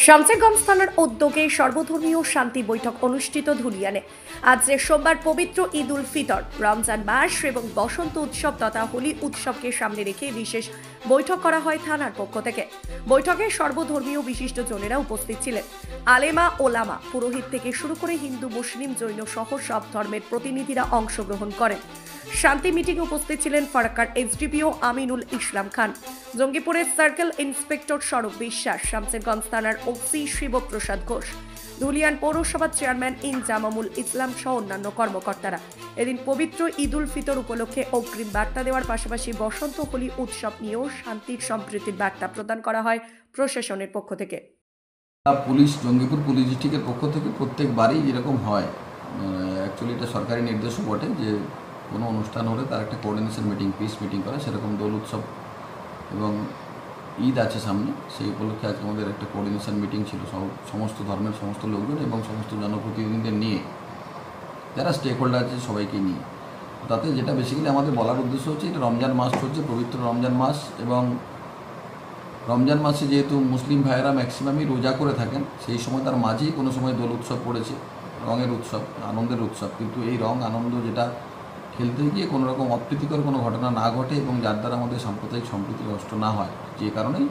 শামসেরগঞ্জ থানার উদ্যোগে সর্বধর্মীয় শান্তি বৈঠক অনুষ্ঠিত ধুলিয়ানে। আজ সোমবার পবিত্র ঈদ উল ফিতর, রমজান মাস এবং বসন্ত উৎসব তথা হোলি উৎসবকে সামনে রেখে বিশেষ বৈঠক করা হয় থানার পক্ষ থেকে। বৈঠকে সর্বধর্মীয় বিশিষ্টজনেরা উপস্থিত ছিলেন। আলেমা ওলামা, পুরোহিত থেকে শুরু করে হিন্দু, মুসলিম, জৈন সহ সব ধর্মের প্রতিনিধিরা অংশগ্রহণ করেন। শান্তি মিটিংয়ে উপস্থিত ছিলেন ফারাক্কার SDPO Aminul Islam Khan, জঙ্গিপুরের circle inspector স্বরূপ বিশ্বাস, শামসেরগঞ্জ থানার ওসি শিবপ্রসাদ ঘোষ, ধুলিয়ান পৌরসভার চেয়ারম্যান ইনজামামুল ইসলাম সহ অন্যান্য কর্মকর্তারা। এদিন পবিত্র ঈদ উল ফিতর উপলক্ষে অগ্রিম বার্তা দেওয়ার পাশাপাশি বসন্ত হোলি উৎসব নিয়েও শান্তির সম্প্রীতির বার্তা প্রদান করা হয় প্রশাসনের পক্ষ থেকে। পুলিশ, জঙ্গিপুর পুলিশ ডিস্ট্রিক্টের পক্ষ থেকে প্রত্যেকবারই যেরকম হয়, অ্যাকচুয়ালি এটা সরকারি নির্দেশও বটে যে কোনো অনুষ্ঠান হলে তার একটা কোঅর্ডিনেশন মিটিং, পিস মিটিং করে। সেরকম দোল উৎসব এবং ঈদ আছে সামনে, সেই উপলক্ষে আজকে আমাদের একটা কোঅর্ডিনেশন মিটিং ছিল সমস্ত ধর্মের সমস্ত লোকজন এবং সমস্ত জনপ্রতিনিধিদের নিয়ে, যারা স্টেক হোল্ডার আছে সবাইকে নিয়ে। তাতে যেটা বেসিক্যালি আমাদের বলার উদ্দেশ্য হচ্ছে, এটা রমজান মাস চলছে, পবিত্র রমজান মাস, এবং রমজান মাসে যেহেতু মুসলিম ভাইয়েরা ম্যাক্সিমামই রোজা করে থাকেন, সেই সময় তার মাঝেই কোনো সময় দোল উৎসব পড়েছে, রঙের উৎসব, আনন্দের উৎসব। কিন্তু এই রং আনন্দ যেটা খেলতে গিয়ে কোনো রকম অপ্রীতিকর কোনো ঘটনা না ঘটে এবং যার দ্বারা আমাদের সাম্প্রদায়িক সম্প্রীতি নষ্ট না হয়, যে কারণেই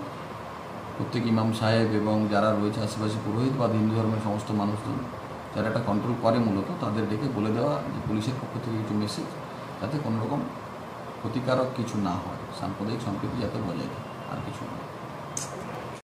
প্রত্যেক ইমাম সাহেব এবং যারা রয়েছে আশেপাশে পুরোহিত বা হিন্দু ধর্মের সমস্ত মানুষজন যারা এটা কন্ট্রোল করে, মূলত তাদের ডেকে বলে দেওয়া যে পুলিশের পক্ষ থেকে কিছু মেসেজ, যাতে কোনো রকম ক্ষতিকারক কিছু না হয়, সাম্প্রদায়িক সম্প্রীতি যাতে বজায় থাকে, আর কিছু না।